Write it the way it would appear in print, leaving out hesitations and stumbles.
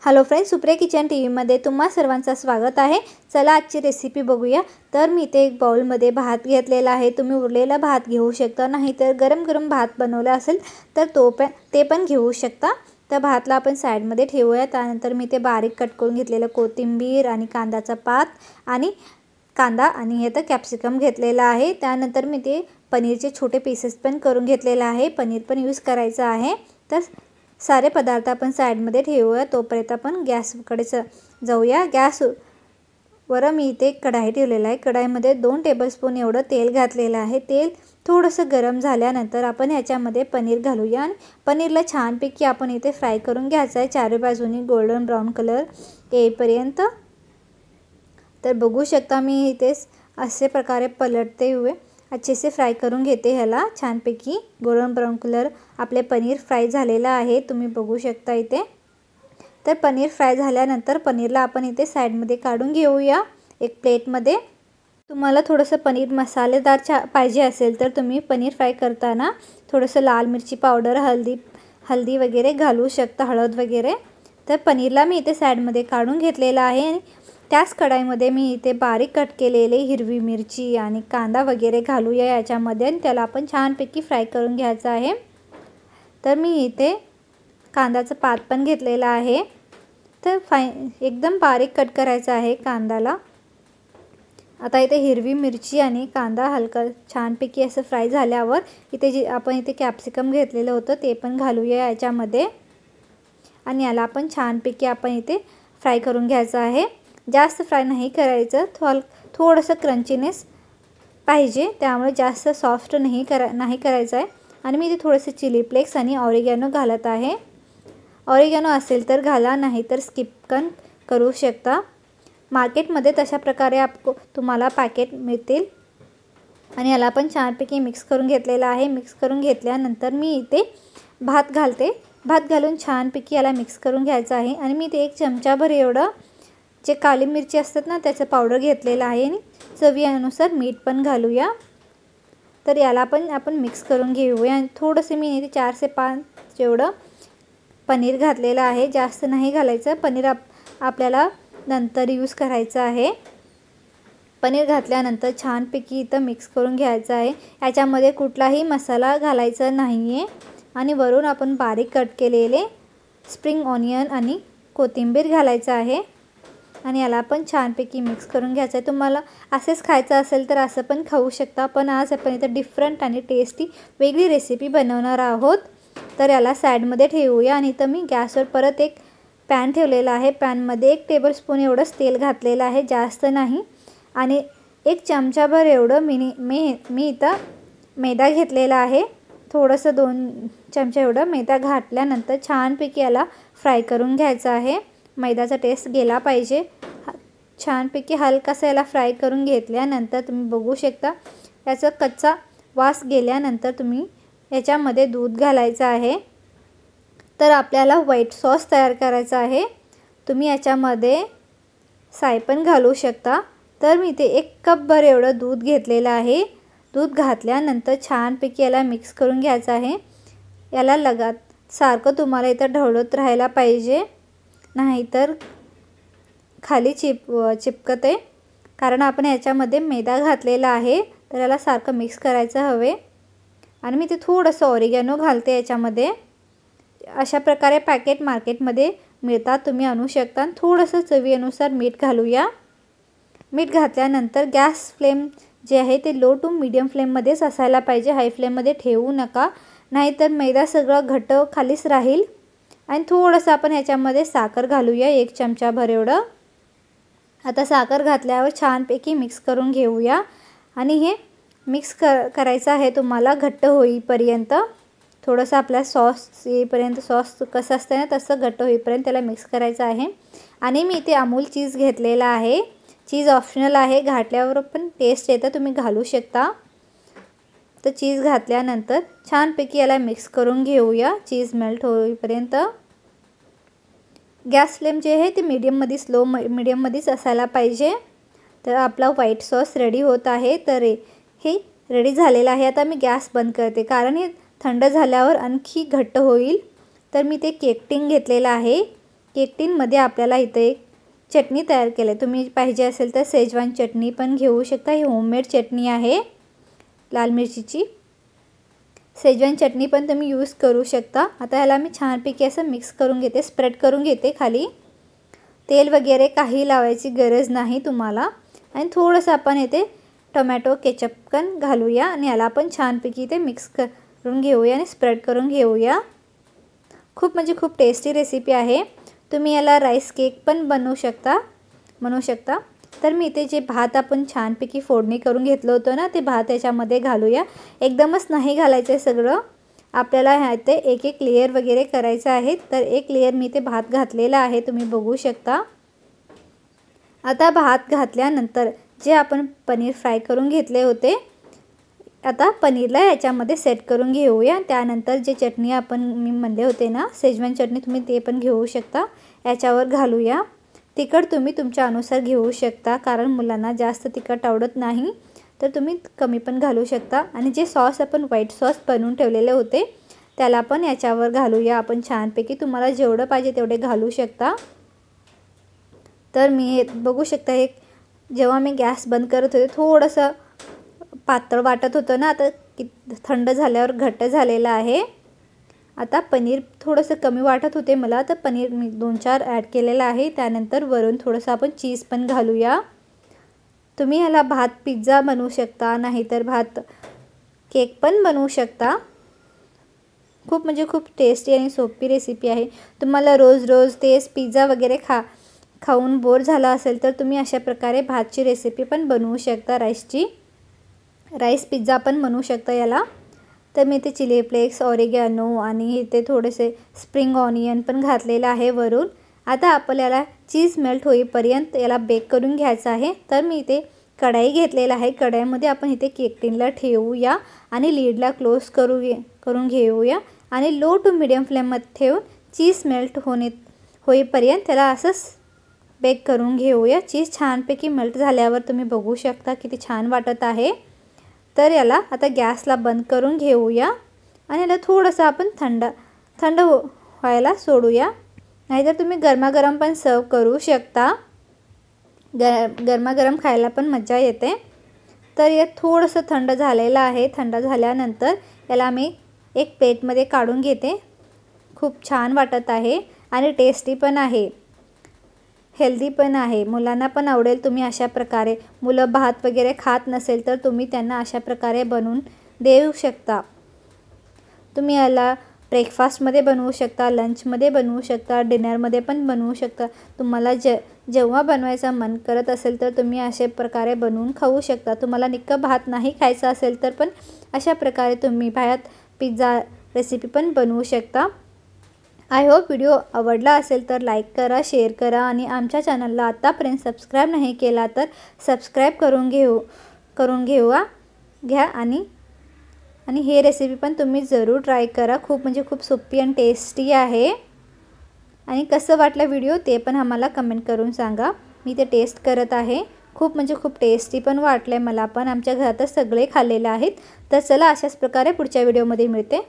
Hello friends, Supriya kitchen टीव्हीमध्ये तुम्हा सर्वांचं स्वागत आहे। चला आजची रेसिपी बघूया। तर मी इथे एक बाउलमध्ये भात घेतलेला आहे। तुम्ही उरलेला भात घेऊ शकता, नाही तर गरम गरम भात बनवला असेल तर ते पण घेऊ शकता। तर भातला आपण साइडमध्ये ठेवूया। त्यानंतर मी ते बारीक कट करून घेतलेलं कोथिंबीर आणि कांद्याचा पात आणि कांदा आणि हे तर कॅप्सिकम घेतलेला आहे। त्यानंतर मी ते पनीरचे छोटे पीसेस पण करून घेतलेला आहे। पनीर पण यूज करायचं आहे। तर सारे पदार्थ आपण साइडमध्ये ठेवूया। तोपर्यंत आपण गॅसकडे जाऊया। गॅसवर मी इथे कढाई ठेवलेला आहे। कढाईमध्ये 2 टेबलस्पून एवढं तेल घातलेलं आहे। तेल थोडंसं गरम झाल्यानंतर आपण ह्याच्यामध्ये पनीर घालूया आणि पनीरला छानपैकी आपण इथे फ्राय करून घ्यायचं आहे, चारी बाजूनी गोल्डन ब्राउन कलर येईपर्यंत। तर बघू शकता मी इथे असे प्रकारे पलटते हुए अच्छे से फ्राय करून घेते ह्याला छानपैकी। गोल्डन ब्राउन कलर आपले पनीर फ्राय झालेला आहे, तुम्ही बघू शकता इथे। तर पनीर फ्राय झाल्यानंतर पनीरला आपण इथे साइडमध्ये काढून घेऊया एक प्लेटमध्ये। तुम्हाला थोडंसं पनीर मसालेदार पाहिजे असेल तर तुम्ही पनीर फ्राय करताना थोडंसं लाल मिरची पावडर, हल्दी वगैरे घालू शकता, हळद वगैरे। तर पनीरला मी इथे साइडमध्ये काढून घेतलेला आहे आणि त्याच कढाईमध्ये मी इथे बारीक कट केलेले हिरवी मिरची आणि कांदा वगैरे घालूया याच्यामध्ये आणि त्याला आपण छानपैकी फ्राय करून घ्यायचं आहे। तर मी इथे कांद्याचं पात पण घेतलेला आहे। तर एकदम बारीक कट करायचं आहे कांद्याला। आता इथे हिरवी मिरची आणि कांदा हलका छानपैकी असं फ्राय झाल्यावर इथे आपण इथे कॅप्सिकम घेतलेलं होतं ते पण घालूया याच्यामध्ये आणि याला आपण छानपैकी आपण इथे फ्राय करून घ्यायचं आहे। जास्त फ्राय नाही करायचं, थोडंसं क्रंचीनेस पाहिजे, त्यामुळे जास्त सॉफ्ट नाही करायचं आहे। आणि मी इथे थोडेसे चिली फ्लेक्स आणि ऑरिगॅनो घालत आहे। ऑरिगॅनो असेल तर घाला, नाही तर स्किप पण करू शकता। मार्केटमध्ये तशा प्रकारे तुम्हाला पॅकेट मिळतील। आणि याला पण छानपैकी मिक्स करून घेतलेला आहे। मिक्स करून घेतल्यानंतर मी इथे भात घालते। भात घालून छानपैकी याला मिक्स करून घ्यायचं आहे। आणि मी इथे 1 चमचाभर एवढं जे काली मिरची असतात ना त्याचं पावडर घेतलेलं आहे आणि चवीनुसार मीठ पण घालूया। तर याला पण आपण मिक्स करून घेऊया। आणि थोडंसं मी इथे 4 से 5 एवढं पनीर घातलेलं आहे, जास्त नाही घालायचं। पनीर आपल्याला नंतर यूज करायचं आहे। पनीर घातल्यानंतर छानपैकी इथं मिक्स करून घ्यायचं आहे। याच्यामध्ये कुठलाही मसाला घालायचा नाही आहे। आणि वरून आपण बारीक कट केलेले स्प्रिंग ऑनियन आणि कोथिंबीर घालायचं आहे आणि याला पण छानपैकी मिक्स करून घ्यायचं आहे। तुम्हाला असेच खायचं असेल तर असं पण खाऊ शकता, पण आज आपण इथं डिफरंट आणि टेस्टी वेगळी रेसिपी बनवणार आहोत। तर याला साइडमध्ये ठेवूया आणि इथं मी गॅसवर परत एक पॅन ठेवलेला आहे। पॅनमध्ये 1 टेबलस्पून एवढंच तेल घातलेलं आहे, जास्त नाही। आणि 1 चमचाभर एवढं मी इथं मैदा घेतलेला आहे। थोडंसं 2 चमचा एवढं मैदा घातल्यानंतर छानपैकी याला फ्राय करून घ्यायचं आहे। मैद्याचा टेस्ट गेला पाहिजे। छानपैकी हलकासा याला फ्राय करून घेतल्यानंतर तुम्ही बघू शकता याचा कच्चा वास गेल्यानंतर तुम्ही याच्यामध्ये दूध घालायचं आहे। तर आपल्याला व्हाईट सॉस तयार करायचा आहे। तुम्ही याच्यामध्ये साय पण घालू शकता। तर मी इथे 1 कपभर एवढं दूध घेतलेलं आहे। दूध घातल्यानंतर छानपैकी याला मिक्स करून घ्यायचं आहे। याला सारखं तुम्हाला इथं ढवळत राहायला पाहिजे, नाहीतर खाली चिपकते, कारण आपण याच्यामध्ये मैदा घातलेला आहे। तर याला सारखं मिक्स करायचं हवे। आणि मी ते थोडंसं ऑरिगॅनो घालते याच्यामध्ये। अशा प्रकारे पॅकेट मार्केटमध्ये मिळतात, तुम्ही आणू शकता। थोडंसं चवीनुसार मीठ घालूया। मीठ घातल्यानंतर गॅस फ्लेम जे आहे ते लो टू मीडियम फ्लेममध्येच असायला पाहिजे, हाय फ्लेममध्ये ठेवू नका, नाहीतर मैदा सगळं घट्ट खालीच राहील। आणि थोडंसं आपण ह्याच्यामध्ये साखर घालूया, 1 चमचाभर एवढं। आता साखर घातल्यावर छानपैकी मिक्स करून घेऊया आणि हे मिक्स करायचं आहे तुम्हाला घट्ट होईपर्यंत। थोडंसं आपल्या सॉस येईपर्यंत, सॉस कसं असतं ना तसं घट्ट होईपर्यंत त्याला मिक्स करायचं आहे। आणि मी इथे अमूल चीज घेतलेला आहे। चीज ऑप्शनल आहे, घातल्यावर पण टेस्ट येतं, तुम्ही घालू शकता। तर चीज घातल्यानंतर छानपैकी याला मिक्स करून घेऊया चीज मेल्ट होईपर्यंत। गॅस फ्लेम जे आहे ते लो मीडियममध्येच असायला पाहिजे। तर आपला व्हाईट सॉस रेडी होत आहे। तर हे रेडी झालेलं आहे। आता मी गॅस बंद करते, कारण हे थंड झाल्यावर आणखी घट्ट होईल। तर मी ते केक टिन घेतलेला आहे। केक टिनमध्ये आपल्याला इथे एक चटणी तयार केली आहे। तुम्ही पाहिजे असेल तर शेजवान चटणी पण घेऊ शकता। ही होममेड चटणी आहे लाल मिरचीची। शेजवान चटणी पण तुम्ही यूज करू शकता। आता ह्याला मी छानपैकी असं मिक्स करून घेते, स्प्रेड करून घेते खाली। तेल वगैरे काही लावायची गरज नाही तुम्हाला। आणि थोडंसं आपण इथे टोमॅटो केचप पण घालूया आणि याला आपण छानपैकी इथे मिक्स करून घेऊया आणि स्प्रेड करून घेऊया। खूप म्हणजे खूप टेस्टी रेसिपी आहे। तुम्ही याला राईस केक पण बनवू शकता। तर मी इथे जे भात आपण छानपैकी फोडणी करून घेतलं होतं ना, ते भात याच्यामध्ये घालूया। एकदमच नाही घालायचं आहे सगळं, आपल्याला ह्याते एक एक लेयर वगैरे करायचं आहे। तर एक लेयर मी इथे भात घातलेला आहे, तुम्ही बघू शकता। आता भात घातल्यानंतर जे आपण पनीर फ्राय करून घेतले होते, आता पनीरला याच्यामध्ये सेट करून घेऊया। त्यानंतर जे चटणी मी म्हणले होते ना, शेजवान चटणी, तुम्ही ते पण घेऊ शकता, याच्यावर घालूया। तिखट तुम्ही तुमच्या अनुसार घेऊ शकता, कारण मुलांना जास्त तिखट आवडत नाही, तर तुम्ही कमी पण घालू शकता। आणि जे सॉस आपण व्हाईट सॉस बनवून ठेवलेले होते, त्याला पण याच्यावर घालूया आपण छानपैकी। तुम्हाला जेवढं पाहिजे तेवढे घालू शकता। तर मी हे बघू शकता, जेव्हा मी गॅस बंद करत होते थोडंसं पातळ वाटत होतं ना, आता थंड झाल्यावर घट्ट झालेलं आहे। आता पनीर थोडंसं कमी वाटत होते मला, तर पनीर मी 2-4 ॲड केलेलं आहे। त्यानंतर वरून थोडंसं आपण चीज पण घालूया। तुम्ही ह्याला भात पिझ्झा बनवू शकता, नाहीतर भात केक पण बनवू शकता। खूप म्हणजे खूप टेस्टी आणि सोपी रेसिपी आहे। तुम्हाला रोज रोज तेच पिझ्झा वगैरे खाऊन बोर झाला असेल, तर तुम्ही अशा प्रकारे भातची रेसिपी पण बनवू शकता। राईस पिझ्झा पण बनवू शकता याला। तर मी इथे चिली फ्लेक्स, ऑरिगॅनो आणि इथे थोडेसे स्प्रिंग ऑनियन पण घातलेलं आहे वरून। आता आपल्याला चीज मेल्ट होईपर्यंत याला बेक करून घ्यायचं आहे। तर मी इथे कढाई घेतलेला आहे, कढाईमध्ये आपण इथे केक टिनला ठेवूया आणि लीडला क्लोज करून घेऊया आणि लो टू मिडियम फ्लेममध्ये ठेवून चीज मेल्ट होईपर्यंत त्याला असंच बेक करून घेऊया। चीज छानपैकी मेल्ट झाल्यावर तुम्ही बघू शकता किती छान वाटत आहे। तर याला आता गॅसला बंद करून घेऊया आणि याला थोडंसं आपण थंड व्हायला सोडूया, नाहीतर तुम्ही गरमागरम पण सर्व करू शकता। गरमागरम खायला पण मजा येते। तर हे थोडंसं थंड झालेलं आहे। थंड झाल्यानंतर याला मी एक प्लेटमध्ये काढून घेते। खूप छान वाटत आहे आणि टेस्टी पण आहे, हेल्दी पण आहे, मुलांना पण आवडेल। तुम्ही अशा प्रकारे, मुलं भात वगैरे खात नसेल तर तुम्ही त्यांना अशा प्रकारे बनवून देऊ शकता। तुम्ही याला ब्रेकफास्टमध्ये बनवू शकता, लंचमध्ये बनवू शकता, डिनरमध्ये पण बनवू शकता। तुम्हाला जेव्हा बनवायचं मन करत असेल तर तुम्ही अशा प्रकारे बनवून खाऊ शकता। तुम्हाला निक्का भात नाही खायचा असेल तर पण अशा प्रकारे तुम्ही भात पिझ्झा रेसिपी पण बनवू शकता। आय होप व्हिडिओ आवडला असेल तर लाईक करा, शेअर करा आणि आमच्या चॅनलला आतापर्यंत सबस्क्राईब नाही केला तर सबस्क्राईब करून घ्या आणि हे रेसिपी पण तुम्ही जरूर ट्राय करा। खूप म्हणजे खूप सोपी आणि टेस्टी आहे। आणि कसं वाटलं व्हिडिओ ते पण आम्हाला कमेंट करून सांगा। मी ते टेस्ट करत आहे, खूप म्हणजे खूप टेस्टी पण वाटलं मला पण। आमच्या घरातच सगळे खाल्लेले आहेत। तर चला, अशाच प्रकारे पुढच्या व्हिडिओमध्ये मिळते।